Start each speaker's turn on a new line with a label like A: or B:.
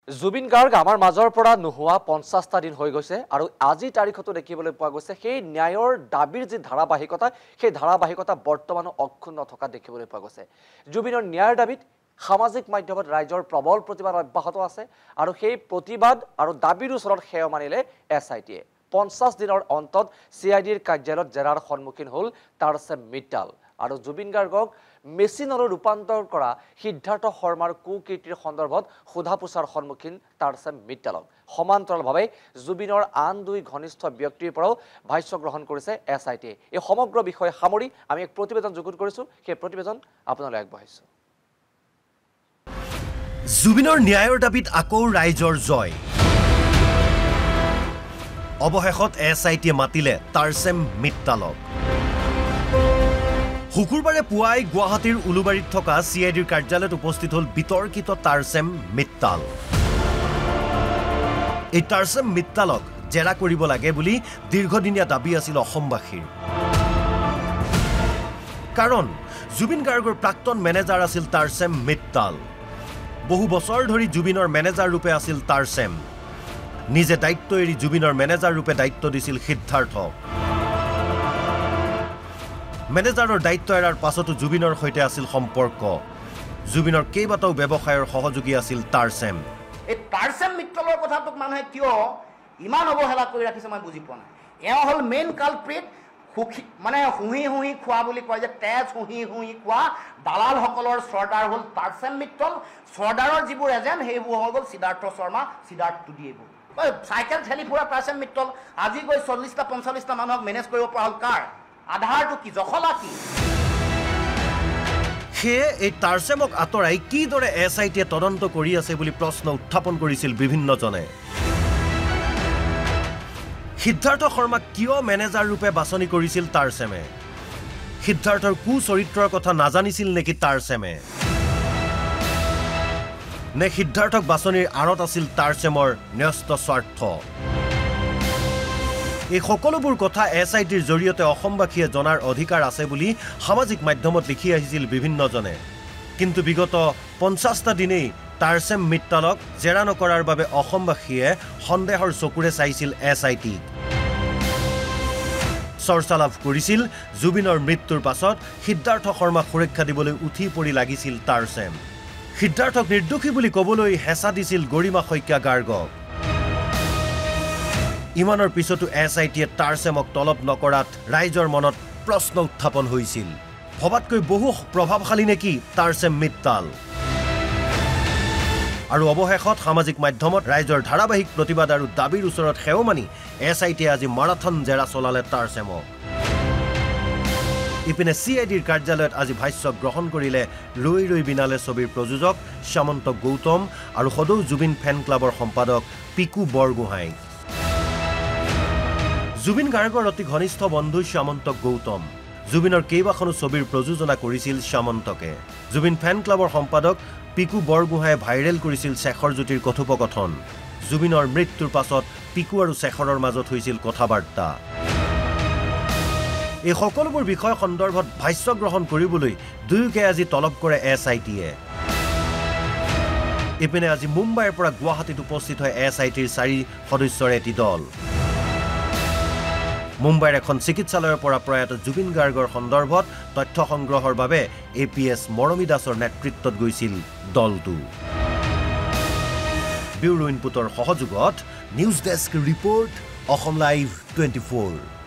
A: জুবিন গাৰ্গ আমাৰ মাজৰ পৰা নোহোৱা 50টা দিন হৈ গৈছে আৰু আজি তাৰিখতো দেখিবলৈ পোৱা গৈছে সেই ন্যায়ৰ দাবীৰ যি ধাৰাবাহিকতা সেই ধাৰাবাহিকতা বৰ্তমানো অক্ষুণ্ণ থকা দেখিবলৈ পোৱা গৈছে জুবিনৰ ন্যায়ৰ দাবীত সামাজিক মাধ্যমত ৰাইজৰ প্ৰবল প্ৰতিবাদ অব্যাহত আছে আৰু সেই প্ৰতিবাদ আৰু দাবীৰ ওচৰত সেৱা মানিলে এছআইটিয়ে 50 দিনৰ অন্তত সিআইডিৰ কাৰ্যালয়ত জেৰাৰ সন্মুখীন হ'ল তাৰছেম মিট্টাল আৰু জুবিন গাৰ্গক মেচিনলৈ ৰূপান্তৰ কৰা সিদ্ধাৰ্থ শৰ্মাৰ কুকীৰ্তিৰ সন্দৰ্ভত সোধাপোছাৰ সন্মুখীন তাৰছেম মিট্টালক সমান্তৰালভাৱে জুবিনৰ আন দুই ঘনিষ্ঠ ব্যক্তিৰ পৰাও ভাষ্য গ্ৰহণ কৰিছে এছআইটিয়ে এই সমগ্ৰ বিষয় সামৰি আমি এক প্ৰতিবেদন যুগুত কৰিছো সেই প্ৰতিবেদন আপোনালৈ আগবঢ়াইছো
B: জুবিনৰ ন্যায়ৰ দাবীত আকৌ ৰাইজৰ জয় অৱশেষত এছআইটিয়ে মাতিলে তাৰছেম মিট্টালক শুকুৰবাৰে পুৱাই গুৱাহাটীৰ উলুবাৰীত থকা সিআইডিৰ কাৰ্যালয়ত উপস্থিত হ'ল বিতৰ্কিত তাৰছেম মিট্টাল এই তাৰছেম মিট্টালক জেৰা কৰিব লাগে বুলি দীৰ্ঘদিনীয়া দাবী আছিল অসমবাসীৰ কাৰণ জুবিন গাৰ্গৰ প্ৰাক্তন মেনেজাৰ আছিল তাৰছেম মিট্টাল বহু বছৰ ধৰি জুবিনৰ মেনেজাৰ ৰূপে আছিল তাৰছেম নিজে দায়িত্ব এৰি জুবিনৰ মেনেজাৰ ৰূপে দায়িত্ব দিছিল সিদ্ধাৰ্থক মেনেজাৰৰ দায়িত্ব এৰাৰ পাছতো জুবিনৰ সৈতে আছিল সম্পৰ্ক জুবিনৰ কেইবাটাও ব্যৱসায়ৰ সহযোগী আছিল তাৰছেম
C: এই তাৰছেম মিট্টালৰ কথাটোক মানুহে কিয় ইমান অৱহেলা কৰি ৰাখিছে মই বুজি পোৱা নাই এওঁ হ'ল মেইন কালপ্ৰিট মানে হুহি হুহি খোৱা বুলি কয় যে তেজ হুহি হুহি খোৱা দালালসকলৰ চৰ্দাৰ হ'ল তাৰছেম মিট্টাল চৰ্দাৰৰ যিবোৰ এজেণ্ট সেইবোৰ হৈ গ'ল সিদ্ধাৰ্থ শৰ্মা সিদ্ধাৰ্থ এইবোৰ চাইকেল ঠেলি ফুৰা তাৰছেম মিট্টাল আজি গৈ 40টা 45টা মানুহক মেনেজ কৰিব পৰা হ'ল কাৰ আধাৰটো কি জখলা কি
B: সেয়ে এই তাৰছেমক আঁতৰাই কিদৰে এছআইটিয়ে তদন্ত কৰি আছে বুলি প্ৰশ্ন উত্থাপন কৰিছিল বিভিন্নজনে সিদ্ধাৰ্থ শৰ্মাক কিয় মেনেজাৰ ৰূপে বাছনি কৰিছিল তাৰছেমে সিদ্ধাৰ্থৰ কুচৰিত্ৰৰ কথা নাজানিছিল নেকি তাৰছেমে নে সিদ্ধাৰ্থক বাছনিৰ আঁৰত আছিল তাৰছেমৰ ন্যস্ত স্বাৰ্থ এই সকলোবোৰ কথা এছআইটিৰ জৰিয়তে অসমবাসীয়ে জনাৰ অধিকাৰ আছে বুলি সামাজিক মাধ্যমত লিখি আহিছিল বিভিন্নজনে কিন্তু বিগত 50টা দিনেই তাৰছেম মিট্টালক জেৰা নকৰাৰ বাবে অসমবাসীয়ে সন্দেহৰ চকুৰে চাইছিল এছআইটি চৰ্চা লাভ কৰিছিল জুবিনৰ মৃত্যুৰ পাছত সিদ্ধাৰ্থ শৰ্মাক সুৰক্ষা দিবলৈ উঠি পৰি লাগিছিল তাৰছেম সিদ্ধাৰ্থক নিৰ্দোষী বুলি ক'বলৈ হেঁচা দিছিল গৰিমা শইকীয়া গাৰ্গক ইমানৰ পিছতো এছআইটিয়ে তাৰছেমক তলব নকৰাত ৰাইজৰ মনত প্ৰশ্ন উত্থাপন হৈছিল ভবাতকৈ বহু প্ৰভাৱশালী নেকি তাৰছেম মিট্টাল আৰু অৱশেষত সামাজিক মাধ্যমত ৰাইজৰ ধাৰাবাহিক প্ৰতিবাদ আৰু দাবীৰ ওচৰত সেৱা মানি এছআইটিয়ে আজি মাৰাথন জেৰা চলালে তাৰছেমক ইপিনে সিআইডিৰ কাৰ্যালয়ত আজি ভাষ্য গ্ৰহণ কৰিলে ৰৈ ৰৈ বিনালে ছবিৰ প্ৰযোজক শ্যামন্ত গৌতম আৰু সদৌ জুবিন ফেন ক্লাবৰ সম্পাদক পিকু বৰগোহাঁই জুবিন গাৰ্গৰ অতি ঘনিষ্ঠ বন্ধু শ্যামন্ত গৌতম জুবিনৰ কেইবাখনো ছবিৰ প্ৰযোজনা কৰিছিল শ্যামন্তকে জুবিন ফেন ক্লাবৰ সম্পাদক পিকু বৰগোহাঁয়ে ভাইৰেল কৰিছিল শেখৰ জ্যোতিৰ কথোপকথন জুবিনৰ মৃত্যুৰ পাছত পিকু আৰু শেখৰৰ মাজত হৈছিল কথাবাৰ্তা এই সকলোবোৰ বিষয় সন্দৰ্ভত ভাষ্য গ্ৰহণ কৰিবলৈ দুয়োকে আজি তলব কৰে এছআইটিয়ে ইপিনে আজি মুম্বাইৰ পৰা গুৱাহাটীত উপস্থিত হয় এছআইটিৰ 4 সদস্যৰ এটি দল মুম্বাইৰ এখন চিকিৎসালয়ৰ পৰা প্ৰয়াত জুবিন গাৰ্গৰ সন্দৰ্ভত তথ্য সংগ্ৰহৰ বাবে এপিএছ মৰমী দাসৰ নেতৃত্বত গৈছিল দলটো ব্যুৰো ইনপুটৰ সহযোগত news desk report Assam live 24